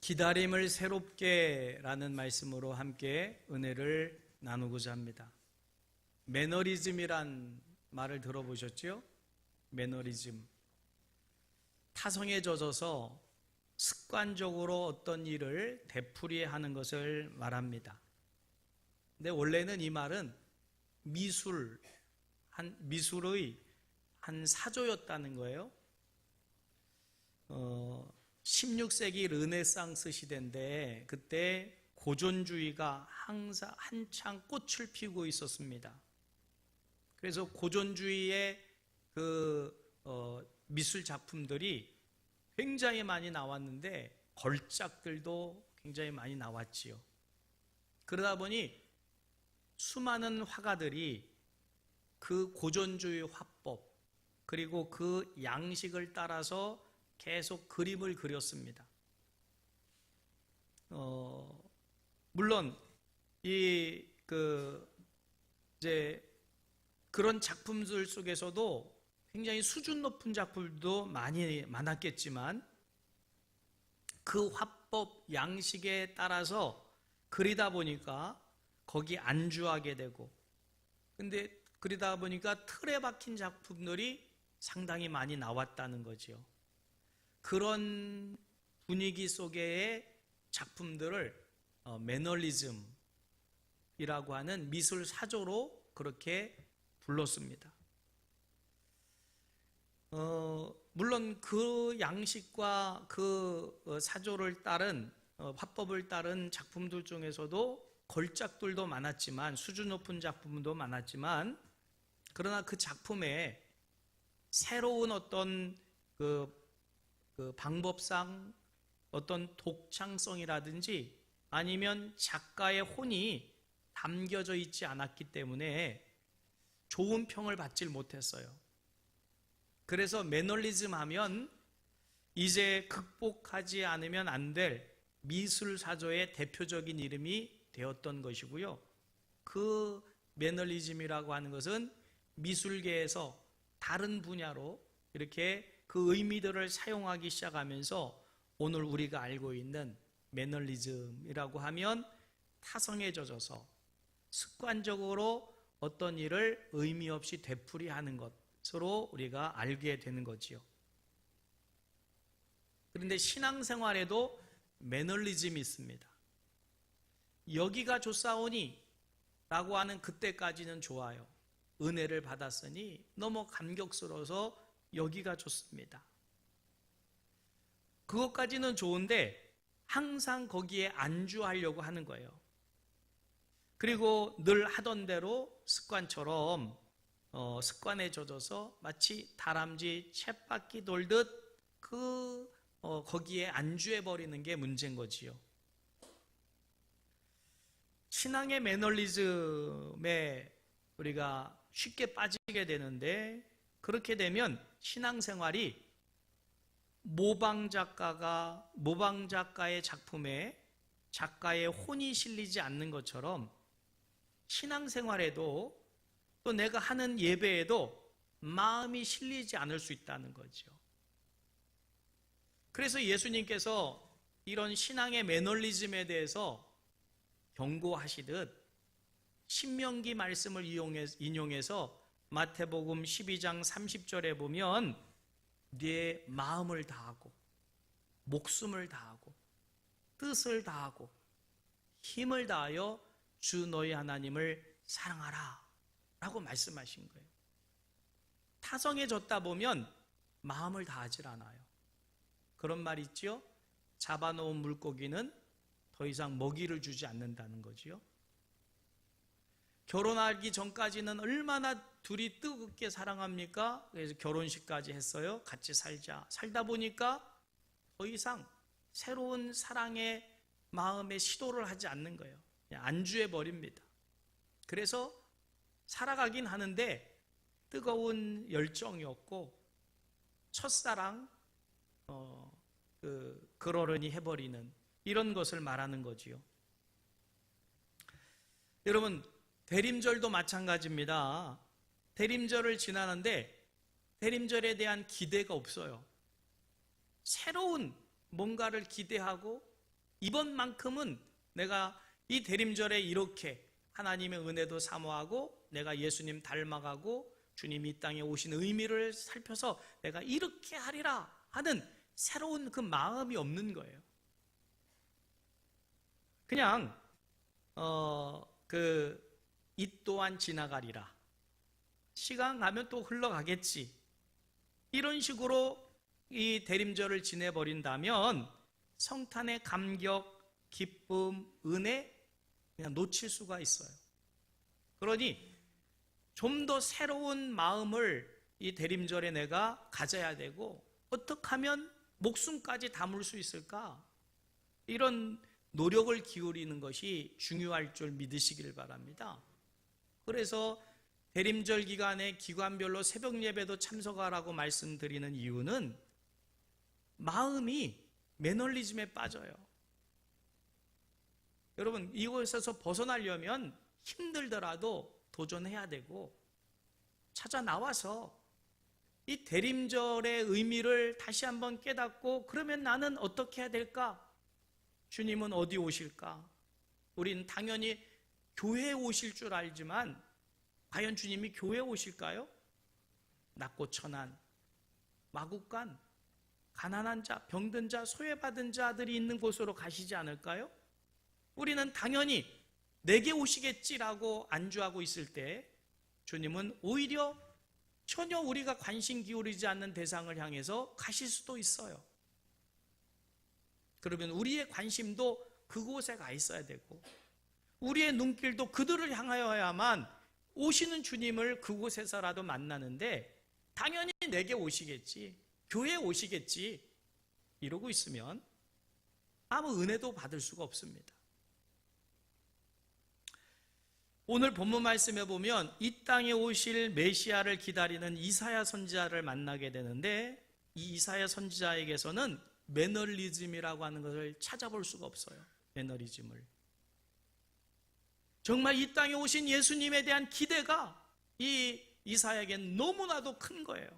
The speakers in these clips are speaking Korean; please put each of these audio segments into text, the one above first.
기다림을 새롭게 라는 말씀으로 함께 은혜를 나누고자 합니다. 매너리즘이란 말을 들어보셨죠? 매너리즘. 타성에 젖어서 습관적으로 어떤 일을 되풀이하는 것을 말합니다. 근데 원래는 이 말은 미술의 한 사조였다는 거예요. 16세기 르네상스 시대인데 그때 고전주의가 항상 한창 꽃을 피우고 있었습니다. 그래서 고전주의의 미술 작품들이 굉장히 많이 나왔는데 걸작들도 굉장히 많이 나왔지요. 그러다 보니 수많은 화가들이 그 고전주의 화법 그리고 그 양식을 따라서 계속 그림을 그렸습니다. 물론 그런 작품들 속에서도 굉장히 수준 높은 작품도 많았겠지만 그 화법 양식에 따라서 그리다 보니까 거기 안주하게 되고, 근데 그러다 보니까 틀에 박힌 작품들이 상당히 많이 나왔다는 거죠. 그런 분위기 속의 작품들을 매너리즘이라고 하는 미술 사조로 그렇게 불렀습니다. 물론 그 양식과 그 사조를 따른 화법을 따른 작품들 중에서도 걸작들도 많았지만, 수준 높은 작품도 많았지만, 그러나 그 작품에 새로운 어떤 그 방법상 어떤 독창성이라든지 아니면 작가의 혼이 담겨져 있지 않았기 때문에 좋은 평을 받질 못했어요. 그래서 매너리즘 하면 이제 극복하지 않으면 안 될 미술 사조의 대표적인 이름이 되었던 것이고요. 그 매너리즘이라고 하는 것은 미술계에서 다른 분야로 이렇게 그 의미들을 사용하기 시작하면서 오늘 우리가 알고 있는 매너리즘이라고 하면 타성에 젖어서 습관적으로 어떤 일을 의미 없이 되풀이하는 것으로 우리가 알게 되는 거지요. 그런데 신앙생활에도 매너리즘이 있습니다. 여기가 좋사오니 라고 하는 그때까지는 좋아요. 은혜를 받았으니 너무 감격스러워서 여기가 좋습니다. 그것까지는 좋은데 항상 거기에 안주하려고 하는 거예요. 그리고 늘 하던 대로 습관처럼 습관에 젖어서 마치 다람쥐 쳇바퀴 돌듯 거기에 안주해버리는 게 문제인 거지요. 신앙의 매너리즘에 우리가 쉽게 빠지게 되는데, 그렇게 되면 신앙생활이 모방 작가의 작품에 작가의 혼이 실리지 않는 것처럼 신앙생활에도 또 내가 하는 예배에도 마음이 실리지 않을 수 있다는 거죠. 그래서 예수님께서 이런 신앙의 매너리즘에 대해서 경고하시듯 신명기 말씀을 인용해서 마태복음 12장 30절에 보면 네 마음을 다하고 목숨을 다하고 뜻을 다하고 힘을 다하여 주 너희 하나님을 사랑하라 라고 말씀하신 거예요. 타성에 젖다 보면 마음을 다하질 않아요. 그런 말 있죠? 잡아놓은 물고기는 더 이상 먹이를 주지 않는다는 거지요. 결혼하기 전까지는 얼마나 둘이 뜨겁게 사랑합니까? 그래서 결혼식까지 했어요. 같이 살다 보니까 더 이상 새로운 사랑의 마음의 시도를 하지 않는 거예요. 그냥 안주해 버립니다. 그래서 살아가긴 하는데 뜨거운 열정이 없고 첫사랑 그러려니 해버리는 이런 것을 말하는 거지요. 여러분, 대림절도 마찬가지입니다. 대림절을 지나는데 대림절에 대한 기대가 없어요. 새로운 뭔가를 기대하고 이번만큼은 내가 이 대림절에 이렇게 하나님의 은혜도 사모하고 내가 예수님 닮아가고 주님이 이 땅에 오신 의미를 살펴서 내가 이렇게 하리라 하는 새로운 그 마음이 없는 거예요. 그냥 이 또한 지나가리라. 시간 가면 또 흘러가겠지. 이런 식으로 이 대림절을 지내버린다면 성탄의 감격, 기쁨, 은혜 그냥 놓칠 수가 있어요. 그러니 좀 더 새로운 마음을 이 대림절에 내가 가져야 되고 어떻게 하면 목숨까지 담을 수 있을까? 이런 노력을 기울이는 것이 중요할 줄 믿으시길 바랍니다. 그래서 대림절 기간에 기관별로 새벽 예배도 참석하라고 말씀드리는 이유는 마음이 매너리즘에 빠져요. 여러분, 이곳에서 벗어나려면 힘들더라도 도전해야 되고 찾아 나와서 이 대림절의 의미를 다시 한번 깨닫고 그러면 나는 어떻게 해야 될까? 주님은 어디 오실까? 우린 당연히 교회에 오실 줄 알지만 과연 주님이 교회에 오실까요? 낮고 천한, 마국간, 가난한 자, 병든 자, 소외받은 자들이 있는 곳으로 가시지 않을까요? 우리는 당연히 내게 오시겠지라고 안주하고 있을 때 주님은 오히려 전혀 우리가 관심 기울이지 않는 대상을 향해서 가실 수도 있어요. 그러면 우리의 관심도 그곳에 가 있어야 되고 우리의 눈길도 그들을 향하여야만 오시는 주님을 그곳에서라도 만나는데 당연히 내게 오시겠지, 교회에 오시겠지 이러고 있으면 아무 은혜도 받을 수가 없습니다. 오늘 본문 말씀에 보면 이 땅에 오실 메시아를 기다리는 이사야 선지자를 만나게 되는데 이 이사야 선지자에게서는 매너리즘이라고 하는 것을 찾아볼 수가 없어요. 매너리즘을. 정말 이 땅에 오신 예수님에 대한 기대가 이 이사야에겐 너무나도 큰 거예요.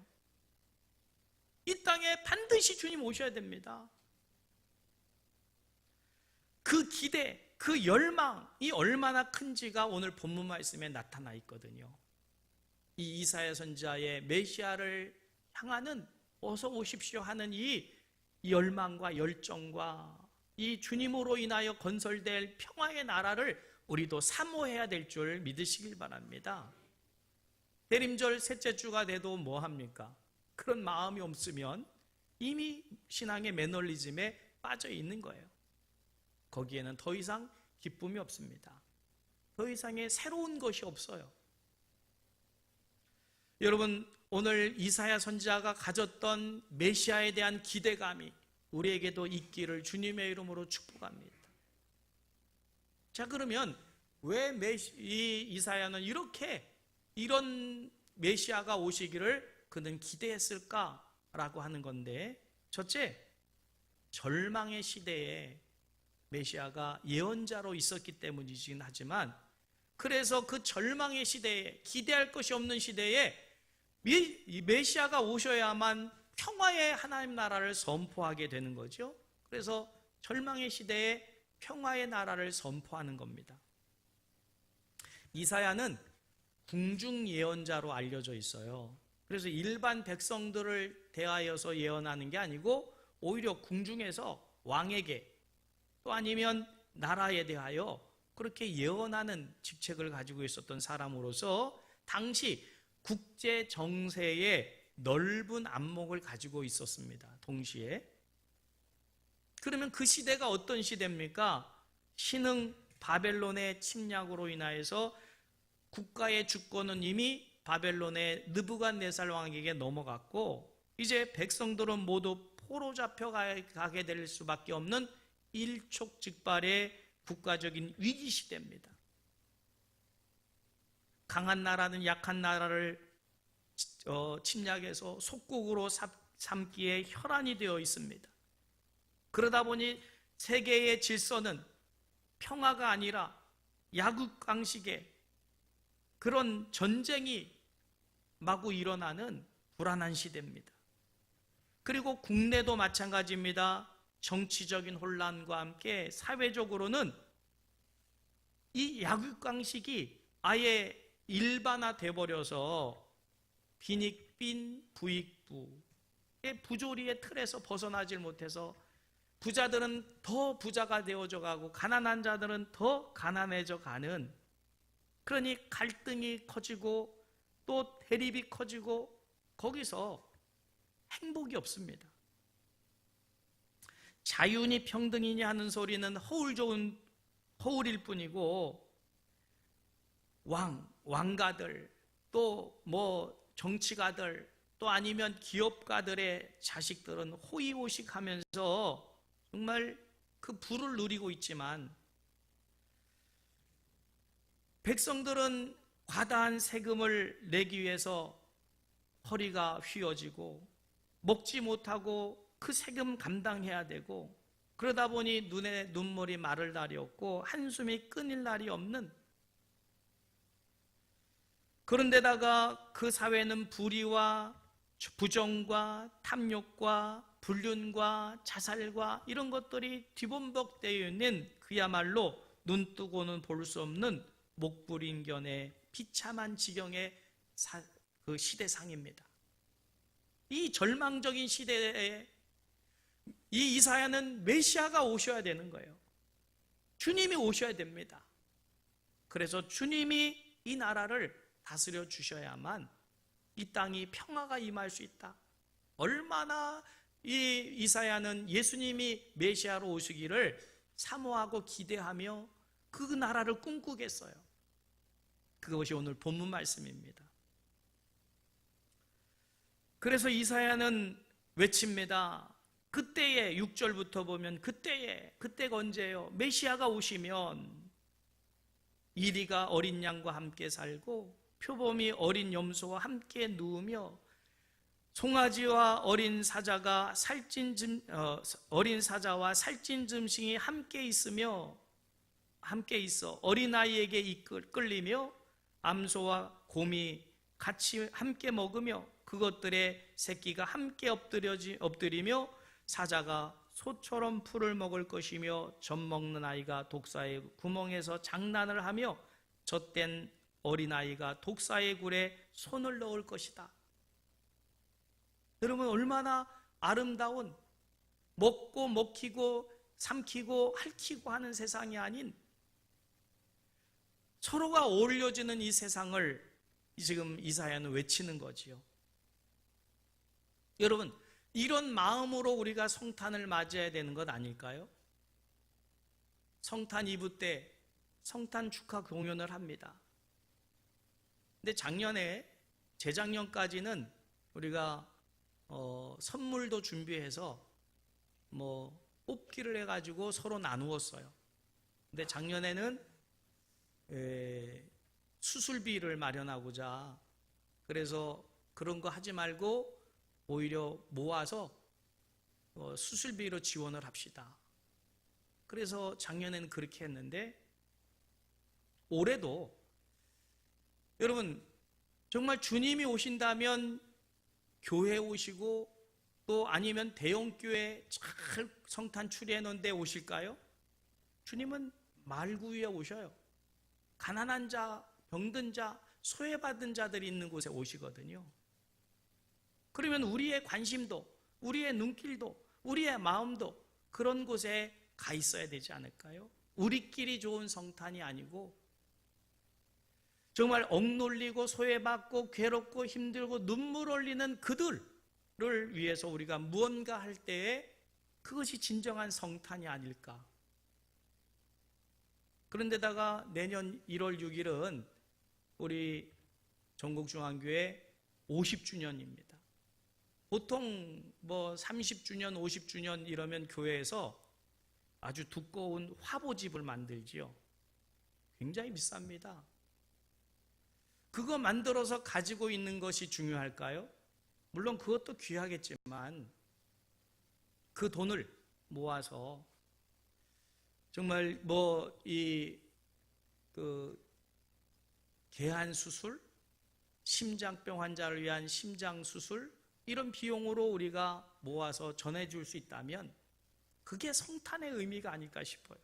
이 땅에 반드시 주님 오셔야 됩니다. 그 기대, 그 열망이 얼마나 큰지가 오늘 본문 말씀에 나타나 있거든요. 이 이사야 선지자의 메시아를 향하는 어서 오십시오 하는 이 열망과 열정과 이 주님으로 인하여 건설될 평화의 나라를 우리도 사모해야 될 줄 믿으시길 바랍니다. 대림절 셋째 주가 돼도 뭐합니까? 그런 마음이 없으면 이미 신앙의 매너리즘에 빠져 있는 거예요. 거기에는 더 이상 기쁨이 없습니다. 더 이상의 새로운 것이 없어요. 여러분, 오늘 이사야 선지자가 가졌던 메시아에 대한 기대감이 우리에게도 있기를 주님의 이름으로 축복합니다. 자, 그러면 왜 이사야는 이런 메시아가 오시기를 그는 기대했을까라고 하는 건데, 첫째, 절망의 시대에 메시아가 예언자로 있었기 때문이긴 하지만, 그래서 그 절망의 시대에, 기대할 것이 없는 시대에 메시아가 오셔야만 평화의 하나님 나라를 선포하게 되는 거죠. 그래서 절망의 시대에 평화의 나라를 선포하는 겁니다. 이사야는 궁중 예언자로 알려져 있어요. 그래서 일반 백성들을 대하여서 예언하는 게 아니고 오히려 궁중에서 왕에게 또 아니면 나라에 대하여 그렇게 예언하는 직책을 가지고 있었던 사람으로서 당시 국제 정세에 넓은 안목을 가지고 있었습니다. 동시에. 그러면 그 시대가 어떤 시대입니까? 신흥 바벨론의 침략으로 인하여서 국가의 주권은 이미 바벨론의 느부갓네살 왕에게 넘어갔고 이제 백성들은 모두 포로 잡혀가게 될 수밖에 없는 일촉즉발의 국가적인 위기 시대입니다. 강한 나라는 약한 나라를 침략해서 속국으로 삼기에 혈안이 되어 있습니다. 그러다 보니 세계의 질서는 평화가 아니라 야국강식의 그런 전쟁이 마구 일어나는 불안한 시대입니다. 그리고 국내도 마찬가지입니다. 정치적인 혼란과 함께 사회적으로는 이 약육강식이 아예 일반화돼 버려서 빈익빈 부익부의 부조리의 틀에서 벗어나질 못해서 부자들은 더 부자가 되어져 가고 가난한 자들은 더 가난해져 가는, 그러니 갈등이 커지고 또 대립이 커지고 거기서 행복이 없습니다. 자유니 평등이니 하는 소리는 허울일 뿐이고, 왕가들 또 뭐 정치가들 또 아니면 기업가들의 자식들은 호의호식하면서 정말 그 부를 누리고 있지만, 백성들은 과다한 세금을 내기 위해서 허리가 휘어지고 먹지 못하고 그 세금 감당해야 되고, 그러다 보니 눈에 눈물이 마를 날이 없고 한숨이 끊일 날이 없는, 그런데다가 그 사회는 불의와 부정과 탐욕과 불륜과 자살과 이런 것들이 뒤범벅되어 있는, 그야말로 눈뜨고는 볼 수 없는 목불인견의 비참한 지경의 그 시대상입니다. 이 절망적인 시대에 이 이사야는 메시아가 오셔야 되는 거예요. 주님이 오셔야 됩니다. 그래서 주님이 이 나라를 다스려 주셔야만 이 땅이 평화가 임할 수 있다. 얼마나 이 이사야는 예수님이 메시아로 오시기를 사모하고 기대하며 그 나라를 꿈꾸겠어요. 그것이 오늘 본문 말씀입니다. 그래서 이사야는 외칩니다. 그때에 6절부터 보면 그때가 언제예요? 메시아가 오시면 이리가 어린 양과 함께 살고 표범이 어린 염소와 함께 누우며 송아지와 어린 사자와 살찐 짐승이 함께 있어 어린아이에게 이끌리며 암소와 곰이 같이 함께 먹으며 그것들의 새끼가 함께 엎드리며 사자가 소처럼 풀을 먹을 것이며 젖 먹는 아이가 독사의 구멍에서 장난을 하며 젖된 어린아이가 독사의 굴에 손을 넣을 것이다. 여러분, 얼마나 아름다운, 먹고 먹히고 삼키고 핥히고 하는 세상이 아닌 서로가 어울려지는 이 세상을 지금 이사야는 외치는 거지요. 여러분, 이런 마음으로 우리가 성탄을 맞이해야 되는 것 아닐까요? 성탄 이브 때 성탄 축하 공연을 합니다. 근데 재작년까지는 우리가 선물도 준비해서 뽑기를 해가지고 서로 나누었어요. 근데 작년에는 수술비를 마련하고자, 그래서 그런 거 하지 말고 오히려 모아서 수술비로 지원을 합시다. 그래서 작년에는 그렇게 했는데, 올해도 여러분 정말 주님이 오신다면 교회 오시고 또 아니면 대형교회 잘 성탄 추리해 놓은 데 오실까요? 주님은 말구유에 오셔요. 가난한 자, 병든 자, 소외받은 자들이 있는 곳에 오시거든요. 그러면 우리의 관심도, 우리의 눈길도, 우리의 마음도 그런 곳에 가 있어야 되지 않을까요? 우리끼리 좋은 성탄이 아니고 정말 억눌리고 소외받고 괴롭고 힘들고 눈물 흘리는 그들을 위해서 우리가 무언가 할 때에 그것이 진정한 성탄이 아닐까. 그런데다가 내년 1월 6일은 우리 전국중앙교회 50주년입니다. 보통 30주년, 50주년 이러면 교회에서 아주 두꺼운 화보집을 만들지요. 굉장히 비쌉니다. 그거 만들어서 가지고 있는 것이 중요할까요? 물론 그것도 귀하겠지만 그 돈을 모아서 정말 개한 수술, 심장병 환자를 위한 심장 수술, 이런 비용으로 우리가 모아서 전해줄 수 있다면 그게 성탄의 의미가 아닐까 싶어요.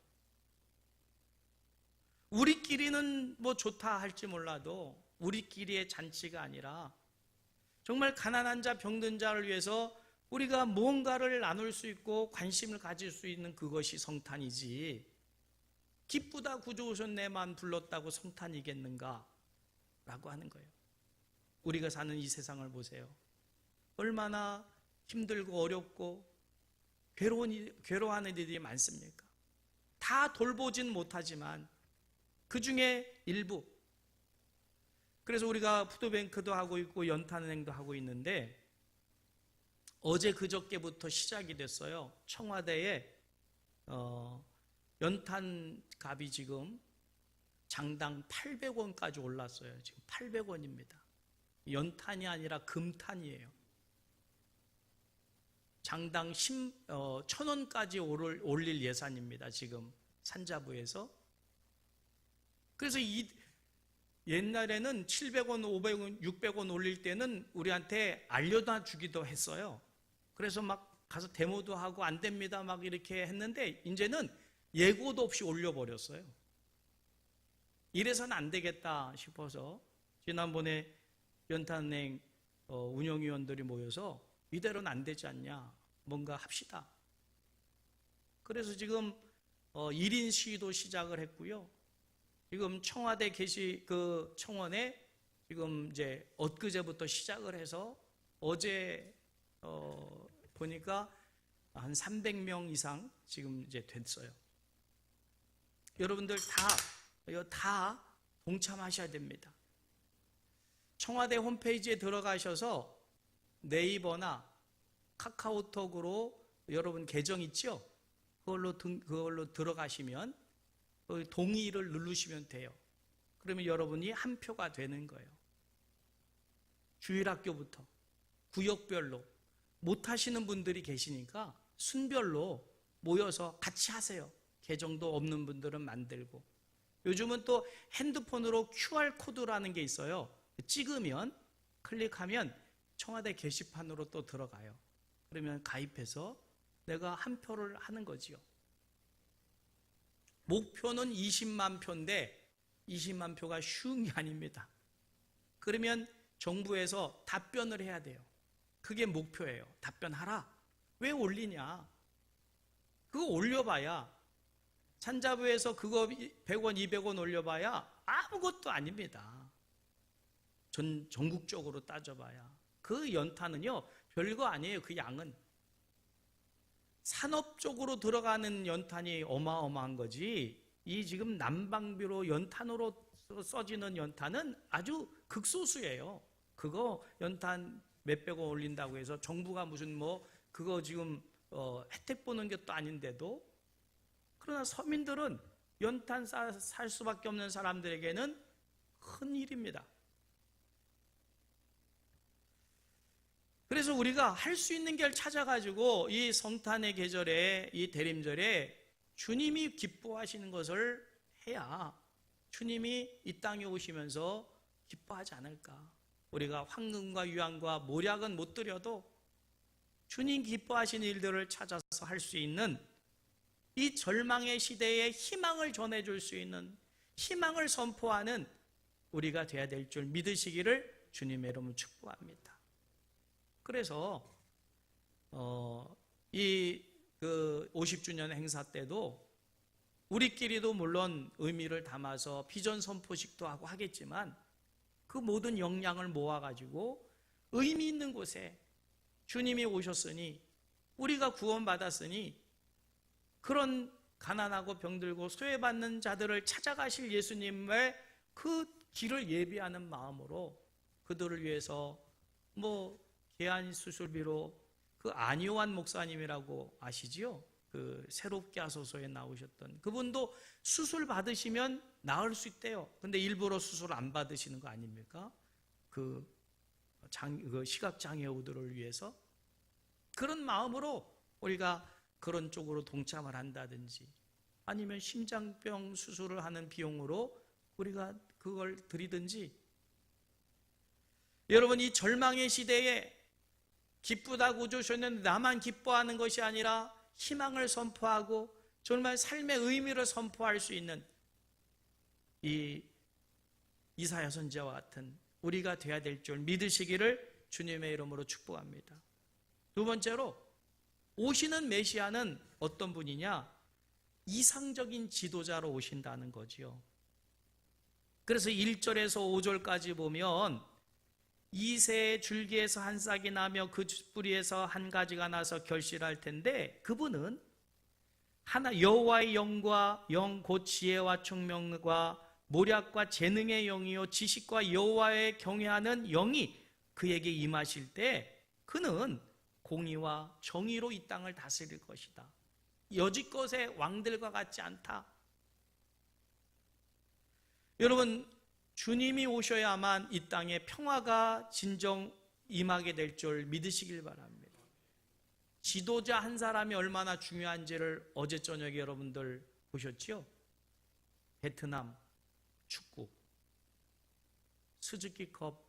우리끼리는 뭐 좋다 할지 몰라도 우리끼리의 잔치가 아니라 정말 가난한 자, 병든 자를 위해서 우리가 무언가를 나눌 수 있고 관심을 가질 수 있는 그것이 성탄이지, 기쁘다 구주 오셨네만 불렀다고 성탄이겠는가 라고 하는 거예요. 우리가 사는 이 세상을 보세요. 얼마나 힘들고 어렵고 괴로워하는 일이 많습니까? 다 돌보진 못하지만 그 중에 일부. 그래서 우리가 푸드뱅크도 하고 있고 연탄은행도 하고 있는데, 어제 그저께부터 시작이 됐어요. 청와대에 연탄 값이 지금 장당 800원까지 올랐어요. 지금 800원입니다. 연탄이 아니라 금탄이에요. 장당 1,000원까지 올릴 예산입니다. 지금 산자부에서. 그래서 옛날에는 700원, 500원, 600원 올릴 때는 우리한테 알려다 주기도 했어요. 그래서 막 가서 데모도 하고 안 됩니다 막 이렇게 했는데, 이제는 예고도 없이 올려버렸어요. 이래서는 안 되겠다 싶어서 지난번에 연탄은행 운영위원들이 모여서 이대로는 안 되지 않냐, 뭔가 합시다. 그래서 지금 1인 시위도 시작을 했고요. 지금 청와대 그 청원에 지금 이제 엊그제부터 시작을 해서 어제 보니까 한 300명 이상 지금 이제 됐어요. 여러분들 다 동참하셔야 됩니다. 청와대 홈페이지에 들어가셔서 네이버나 카카오톡으로 여러분 계정 있죠? 그걸로 들어가시면 동의를 누르시면 돼요. 그러면 여러분이 한 표가 되는 거예요. 주일학교부터 구역별로 못하시는 분들이 계시니까 순별로 모여서 같이 하세요. 계정도 없는 분들은 만들고. 요즘은 또 핸드폰으로 QR코드라는 게 있어요. 찍으면, 클릭하면 청와대 게시판으로 또 들어가요. 그러면 가입해서 내가 한 표를 하는 거지요. 목표는 20만 표인데 20만 표가 쉬운 게 아닙니다. 그러면 정부에서 답변을 해야 돼요. 그게 목표예요. 답변하라. 왜 올리냐? 그거 올려봐야, 산자부에서 그거 100원, 200원 올려봐야 아무것도 아닙니다. 전국적으로 따져봐야. 그 연탄은요, 별거 아니에요. 그 양은. 산업 쪽으로 들어가는 연탄이 어마어마한 거지, 이 지금 난방비로 연탄으로 써지는 연탄은 아주 극소수예요. 그거 연탄 몇백 원 올린다고 해서 정부가 무슨 그거 지금 혜택 보는 것도 아닌데도. 그러나 서민들은 연탄 살 수밖에 없는 사람들에게는 큰 일입니다. 그래서 우리가 할 수 있는 길 찾아가지고 이 성탄의 계절에, 이 대림절에 주님이 기뻐하시는 것을 해야 주님이 이 땅에 오시면서 기뻐하지 않을까. 우리가 황금과 유황과 모략은 못 드려도 주님 기뻐하시는 일들을 찾아서 할 수 있는, 이 절망의 시대에 희망을 전해줄 수 있는, 희망을 선포하는 우리가 돼야 될 줄 믿으시기를 주님의 이름으로 축복합니다. 그래서 이 50주년 행사 때도 우리끼리도 물론 의미를 담아서 비전 선포식도 하고 하겠지만, 그 모든 역량을 모아가지고 의미 있는 곳에 주님이 오셨으니, 우리가 구원받았으니, 그런 가난하고 병들고 소외받는 자들을 찾아가실 예수님의 그 길을 예비하는 마음으로 그들을 위해서 계한 수술비로 그 안요한 목사님이라고 아시지요? 그 새롭게 하소서에 나오셨던 그분도 수술 받으시면 나을 수 있대요. 근데 일부러 수술 안 받으시는 거 아닙니까? 그 시각장애우들을 위해서. 그런 마음으로 우리가 그런 쪽으로 동참을 한다든지, 아니면 심장병 수술을 하는 비용으로 우리가 그걸 드리든지. 여러분, 이 절망의 시대에 기쁘다고 주셨는데 나만 기뻐하는 것이 아니라 희망을 선포하고 정말 삶의 의미를 선포할 수 있는 이 이사야 선지자와 같은 우리가 되어야 될 줄 믿으시기를 주님의 이름으로 축복합니다. 두 번째로 오시는 메시아는 어떤 분이냐? 이상적인 지도자로 오신다는 거지요. 그래서 1절에서 5절까지 보면 이새의 줄기에서 한 싹이 나며 그 뿌리에서 한 가지가 나서 결실할 텐데 그분은 하나 여호와의 영과 영 곧 지혜와 총명과 모략과 재능의 영이요 지식과 여호와의 경외하는 영이 그에게 임하실 때 그는 공의와 정의로 이 땅을 다스릴 것이다. 여지껏의 왕들과 같지 않다. 여러분, 주님이 오셔야만 이 땅에 평화가 진정 임하게 될 줄 믿으시길 바랍니다. 지도자 한 사람이 얼마나 중요한지를 어제 저녁에 여러분들 보셨죠? 베트남 축구 스즈키컵,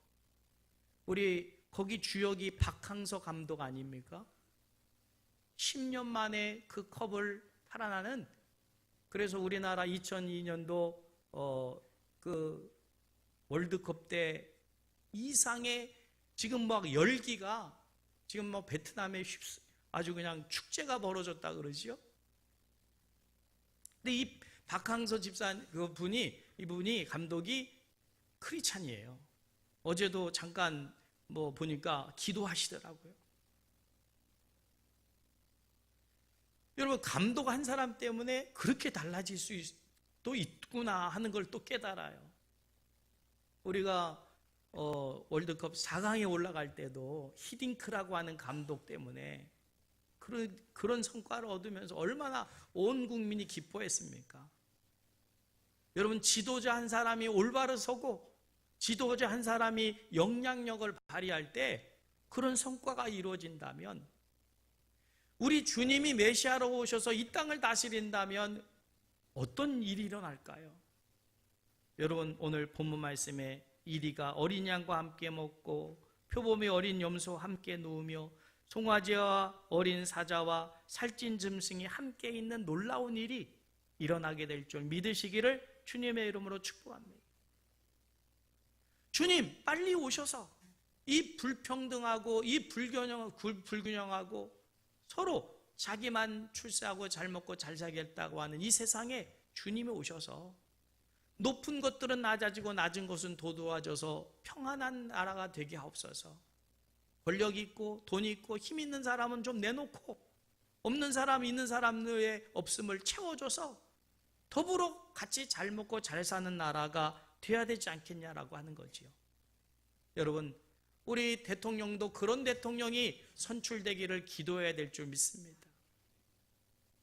우리 거기 주역이 박항서 감독 아닙니까? 10년 만에 그 컵을 탈환하는, 그래서 우리나라 2002년도 그 월드컵 때 이상의 지금 막 열기가 지금 뭐 베트남에 아주 그냥 축제가 벌어졌다 그러지요. 근데 이 박항서 집사 이분이 감독이 크리스찬이에요. 어제도 잠깐 뭐 보니까 기도하시더라고요. 여러분, 감독 한 사람 때문에 그렇게 달라질 수도 있구나 하는 걸 또 깨달아요. 우리가 월드컵 4강에 올라갈 때도 히딩크라고 하는 감독 때문에 그런 성과를 얻으면서 얼마나 온 국민이 기뻐했습니까? 여러분, 지도자 한 사람이 올바로 서고 지도자 한 사람이 영향력을 발휘할 때 그런 성과가 이루어진다면, 우리 주님이 메시아로 오셔서 이 땅을 다스린다면 어떤 일이 일어날까요? 여러분, 오늘 본문 말씀에 이리가 어린 양과 함께 먹고 표범이 어린 염소와 함께 누우며 송아지와 어린 사자와 살찐 짐승이 함께 있는 놀라운 일이 일어나게 될 줄 믿으시기를 주님의 이름으로 축복합니다. 주님 빨리 오셔서 이 불평등하고 이 불균형하고 서로 자기만 출세하고 잘 먹고 잘 살겠다고 하는 이 세상에 주님이 오셔서 높은 것들은 낮아지고 낮은 것은 도도해져서 평안한 나라가 되게 하옵소서. 권력 있고 돈 있고 힘 있는 사람은 좀 내놓고 없는 사람 있는 사람의 없음을 채워줘서 더불어 같이 잘 먹고 잘 사는 나라가 돼야 되지 않겠냐라고 하는 거지요. 여러분, 우리 대통령도 그런 대통령이 선출되기를 기도해야 될 줄 믿습니다.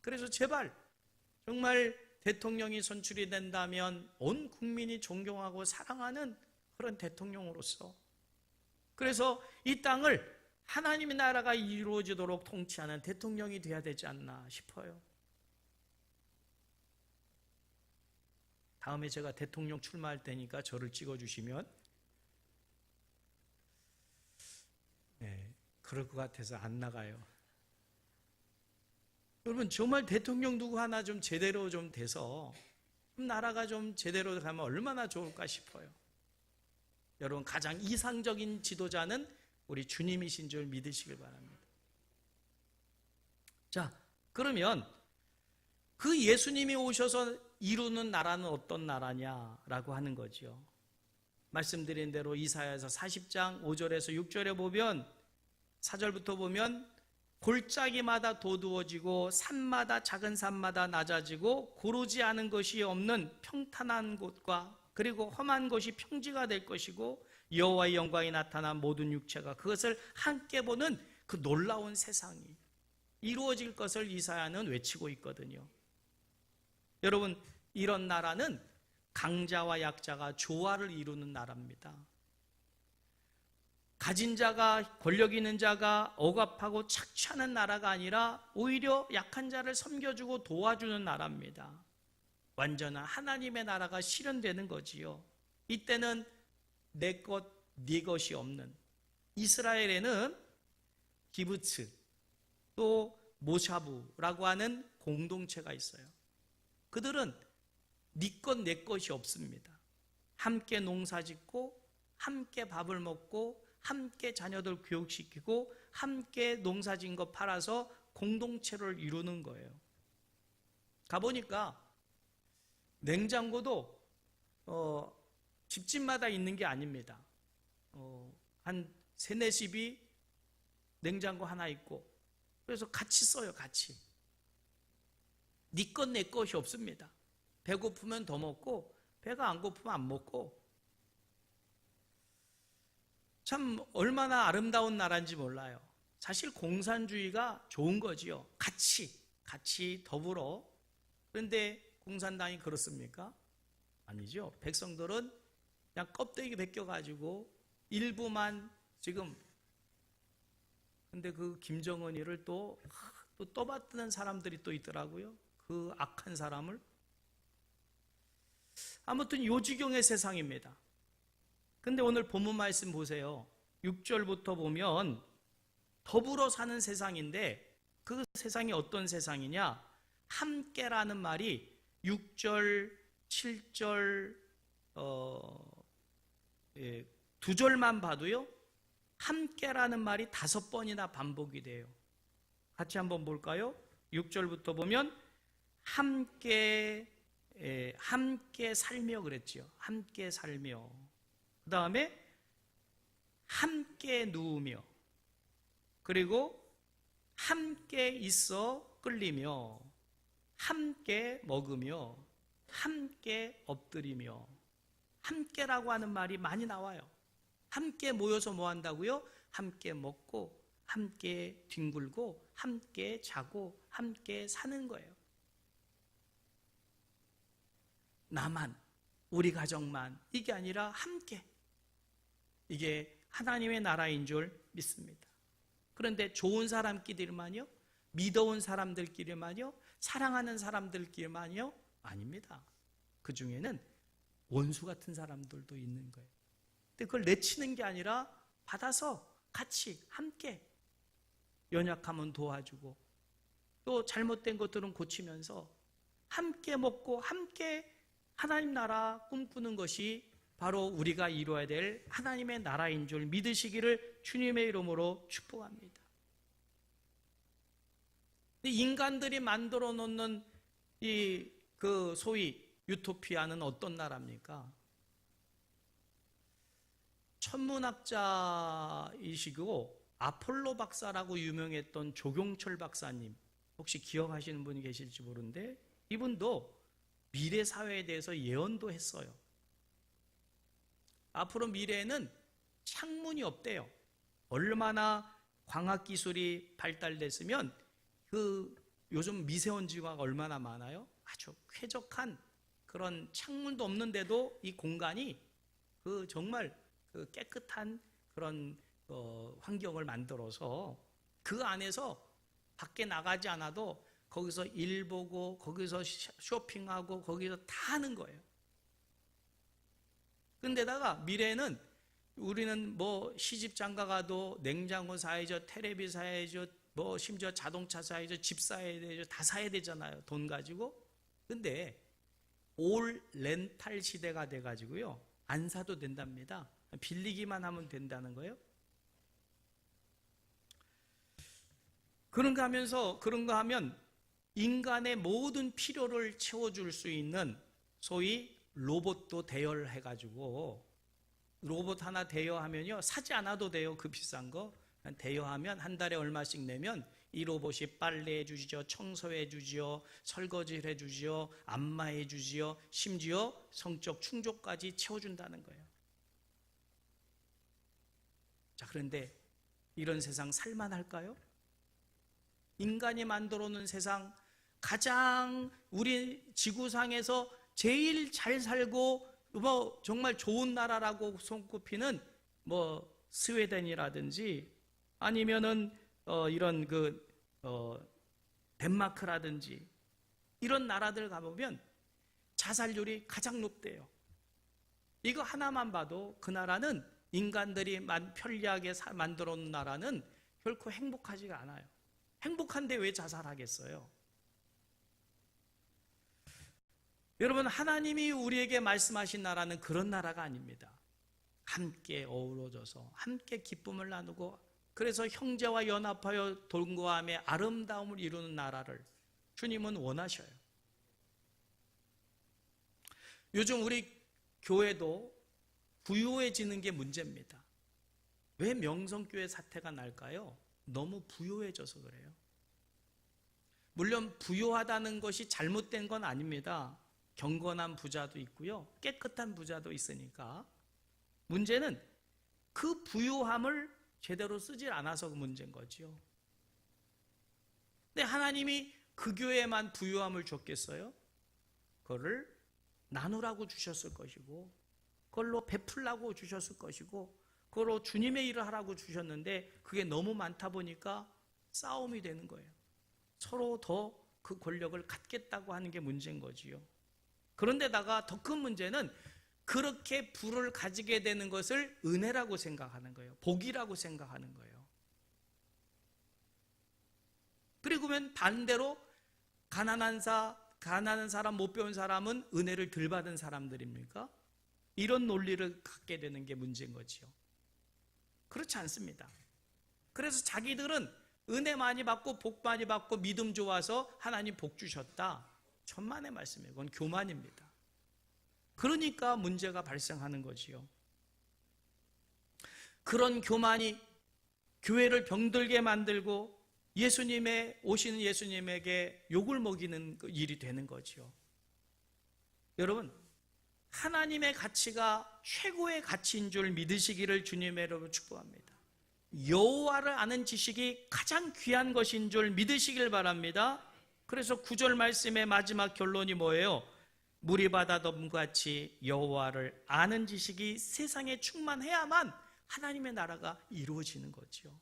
그래서 제발 정말 대통령이 선출이 된다면 온 국민이 존경하고 사랑하는 그런 대통령으로서, 그래서 이 땅을 하나님의 나라가 이루어지도록 통치하는 대통령이 돼야 되지 않나 싶어요. 다음에 제가 대통령 출마할 테니까 저를 찍어주시면, 그럴 것 같아서 안 나가요. 여러분, 정말 대통령 누구 하나 좀 제대로 좀 돼서 나라가 좀 제대로 가면 얼마나 좋을까 싶어요. 여러분, 가장 이상적인 지도자는 우리 주님이신 줄 믿으시길 바랍니다. 자, 그러면 그 예수님이 오셔서 이루는 나라는 어떤 나라냐라고 하는 거죠. 말씀드린 대로 이사야서 40장 5절에서 6절에 보면, 4절부터 보면 골짜기마다 도두어지고 산마다 작은 산마다 낮아지고 고르지 않은 것이 없는 평탄한 곳과 그리고 험한 곳이 평지가 될 것이고 여호와의 영광이 나타난 모든 육체가 그것을 함께 보는 그 놀라운 세상이 이루어질 것을 이사야는 외치고 있거든요. 여러분, 이런 나라는 강자와 약자가 조화를 이루는 나라입니다. 가진 자가, 권력 있는 자가 억압하고 착취하는 나라가 아니라 오히려 약한 자를 섬겨주고 도와주는 나라입니다. 완전한 하나님의 나라가 실현되는 거지요. 이때는 내 것, 네 것이 없는, 이스라엘에는 기브츠, 또 모샤부라고 하는 공동체가 있어요. 그들은 네 것 내 것이 없습니다. 함께 농사 짓고 함께 밥을 먹고 함께 자녀들 교육시키고 함께 농사 지은 거 팔아서 공동체를 이루는 거예요. 가보니까 냉장고도 집집마다 있는 게 아닙니다. 한 3, 4집이 냉장고 하나 있고 그래서 같이 써요. 같이. 네 것 내 것이 없습니다. 배고프면 더 먹고 배가 안 고프면 안 먹고 참 얼마나 아름다운 나라인지 몰라요. 사실 공산주의가 좋은 거지요. 같이 더불어. 그런데 공산당이 그렇습니까? 아니죠. 백성들은 그냥 껍데기 벗겨가지고 일부만 지금 근데 그 김정은이를 또 떠받드는 사람들이 또 있더라고요. 그 악한 사람을. 아무튼 요지경의 세상입니다. 근데 오늘 본문 말씀 보세요. 6절부터 보면 더불어 사는 세상인데 그 세상이 어떤 세상이냐? 함께라는 말이 6절, 7절, 2절만 봐도요. 함께라는 말이 5번이나 반복이 돼요. 같이 한번 볼까요? 6절부터 보면 함께 살며 그랬죠. 함께 살며. 그 다음에 함께 누우며 그리고 함께 있어 끌리며 함께 먹으며 함께 엎드리며 함께라고 하는 말이 많이 나와요. 함께 모여서 뭐 한다고요? 함께 먹고 함께 뒹굴고 함께 자고 함께 사는 거예요. 나만, 우리 가정만 이게 아니라 함께. 이게 하나님의 나라인 줄 믿습니다. 그런데 좋은 사람끼리만요? 믿어온 사람들끼리만요? 사랑하는 사람들끼리만요? 아닙니다. 그 중에는 원수 같은 사람들도 있는 거예요. 근데 그걸 내치는 게 아니라 받아서 같이 함께 연약하면 도와주고 또 잘못된 것들은 고치면서 함께 먹고 함께 하나님 나라 꿈꾸는 것이 바로 우리가 이루어야 될 하나님의 나라인 줄 믿으시기를 주님의 이름으로 축복합니다. 인간들이 만들어 놓는 그 소위 유토피아는 어떤 나라입니까? 천문학자이시고 아폴로 박사라고 유명했던 조경철 박사님 혹시 기억하시는 분이 계실지 모르는데 이분도 미래 사회에 대해서 예언도 했어요. 앞으로 미래에는 창문이 없대요. 얼마나 광학기술이 발달됐으면 요즘 미세먼지가 얼마나 많아요? 아주 쾌적한 그런 창문도 없는데도 이 공간이 정말 깨끗한 그런 환경을 만들어서 그 안에서 밖에 나가지 않아도 거기서 일 보고 거기서 쇼핑하고 거기서 다 하는 거예요. 근데다가 미래에는 우리는 뭐 시집 장가 가도 냉장고 사야죠, 텔레비 사야죠, 뭐 심지어 자동차 사야죠, 집 사야 되죠, 다 사야 되잖아요. 돈 가지고. 근데 올 렌탈 시대가 돼가지고요. 안 사도 된답니다. 빌리기만 하면 된다는 거예요. 그런가 하면 인간의 모든 필요를 채워줄 수 있는 소위 로봇도 대여해가지고 로봇 하나 대여하면요. 사지 않아도 돼요. 그 비싼 거. 대여하면 한 달에 얼마씩 내면 이 로봇이 빨래해 주지요, 청소해 주지요, 설거지를 해 주지요, 안마해 주지요, 심지어 성적 충족까지 채워준다는 거예요. 자, 그런데 이런 세상 살만할까요? 인간이 만들어 놓은 세상 가장 우리 지구상에서 제일 잘 살고 뭐 정말 좋은 나라라고 손꼽히는 뭐 스웨덴이라든지 아니면은 이런 덴마크라든지 이런 나라들 가보면 자살률이 가장 높대요. 이거 하나만 봐도 그 나라는 인간들이 편리하게 만들어 놓은 나라는 결코 행복하지가 않아요. 행복한데 왜 자살하겠어요? 여러분, 하나님이 우리에게 말씀하신 나라는 그런 나라가 아닙니다. 함께 어우러져서 함께 기쁨을 나누고, 그래서 형제와 연합하여 동거함의 아름다움을 이루는 나라를 주님은 원하셔요. 요즘 우리 교회도 부유해지는 게 문제입니다. 왜 명성교회 사태가 날까요? 너무 부유해져서 그래요. 물론 부유하다는 것이 잘못된 건 아닙니다. 경건한 부자도 있고요, 깨끗한 부자도 있으니까. 문제는 그 부유함을 제대로 쓰질 않아서 문제인 거지요. 근데 하나님이 그 교회에만 부유함을 줬겠어요? 그거를 나누라고 주셨을 것이고, 그걸로 베풀라고 주셨을 것이고, 그걸로 주님의 일을 하라고 주셨는데, 그게 너무 많다 보니까 싸움이 되는 거예요. 서로 더 그 권력을 갖겠다고 하는 게 문제인 거지요. 그런데다가 더 큰 문제는 그렇게 부를 가지게 되는 것을 은혜라고 생각하는 거예요. 복이라고 생각하는 거예요. 그리고 반대로 가난한 사람, 못 배운 사람은 은혜를 덜 받은 사람들입니까? 이런 논리를 갖게 되는 게 문제인 거지요. 그렇지 않습니다. 그래서 자기들은 은혜 많이 받고 복 많이 받고 믿음 좋아서 하나님 복 주셨다. 천만의 말씀이에요. 그건 교만입니다. 그러니까 문제가 발생하는 거지요. 그런 교만이 교회를 병들게 만들고 오시는 예수님에게 욕을 먹이는 일이 되는 거지요. 여러분, 하나님의 가치가 최고의 가치인 줄 믿으시기를 주님의 이름으로 축복합니다. 여호와를 아는 지식이 가장 귀한 것인 줄 믿으시길 바랍니다. 그래서 9절 말씀의 마지막 결론이 뭐예요? 물이 바다덤과 같이 여호와를 아는 지식이 세상에 충만해야만 하나님의 나라가 이루어지는 거죠.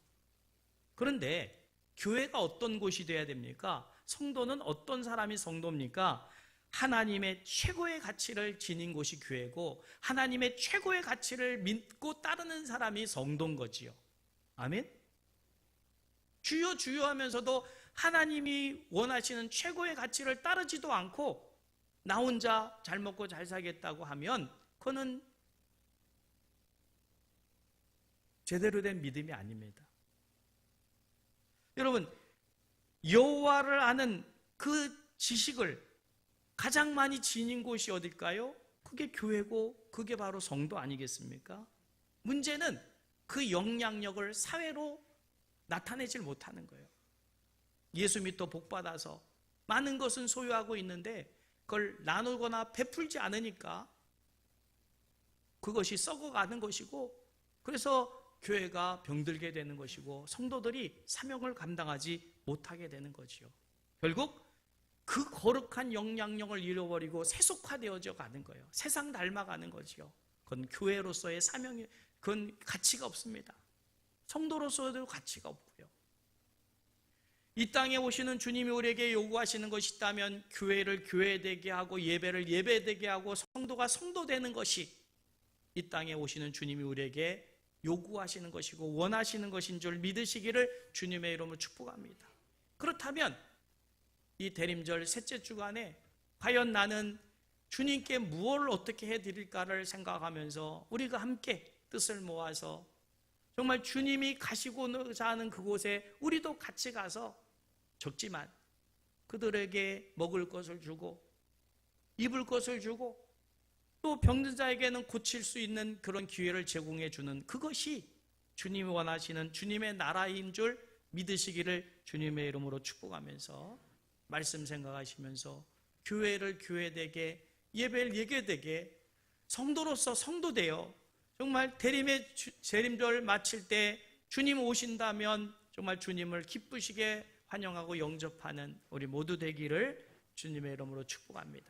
그런데 교회가 어떤 곳이 되어야 됩니까? 성도는 어떤 사람이 성도입니까? 하나님의 최고의 가치를 지닌 곳이 교회고, 하나님의 최고의 가치를 믿고 따르는 사람이 성도인 거지요. 아멘? 주여 주여 하면서도 하나님이 원하시는 최고의 가치를 따르지도 않고 나 혼자 잘 먹고 잘 살겠다고 하면 그거는 제대로 된 믿음이 아닙니다. 여러분, 여호와를 아는 그 지식을 가장 많이 지닌 곳이 어딜까요? 그게 교회고 그게 바로 성도 아니겠습니까? 문제는 그 영향력을 사회로 나타내질 못하는 거예요. 예수 믿고 복받아서 많은 것은 소유하고 있는데 그걸 나누거나 베풀지 않으니까 그것이 썩어가는 것이고, 그래서 교회가 병들게 되는 것이고 성도들이 사명을 감당하지 못하게 되는 거지요. 결국 그 거룩한 영향력을 잃어버리고 세속화되어져 가는 거예요. 세상 닮아가는 거지요. 그건 교회로서의 사명이, 그건 가치가 없습니다. 성도로서도 가치가 없고요. 이 땅에 오시는 주님이 우리에게 요구하시는 것이 있다면 교회를 교회되게 하고 예배를 예배되게 하고 성도가 성도되는 것이 이 땅에 오시는 주님이 우리에게 요구하시는 것이고 원하시는 것인 줄 믿으시기를 주님의 이름으로 축복합니다. 그렇다면 이 대림절 셋째 주간에 과연 나는 주님께 무엇을 어떻게 해드릴까를 생각하면서 우리가 함께 뜻을 모아서 정말 주님이 가시고자 하는 그곳에 우리도 같이 가서 적지만 그들에게 먹을 것을 주고 입을 것을 주고 또 병든 자에게는 고칠 수 있는 그런 기회를 제공해 주는, 그것이 주님이 원하시는 주님의 나라인 줄 믿으시기를 주님의 이름으로 축복하면서 말씀 생각하시면서 교회를 교회되게 예배를 예배되게 성도로서 성도되어 정말 대림절 마칠 때 주님 오신다면 정말 주님을 기쁘시게 환영하고 영접하는 우리 모두 되기를 주님의 이름으로 축복합니다.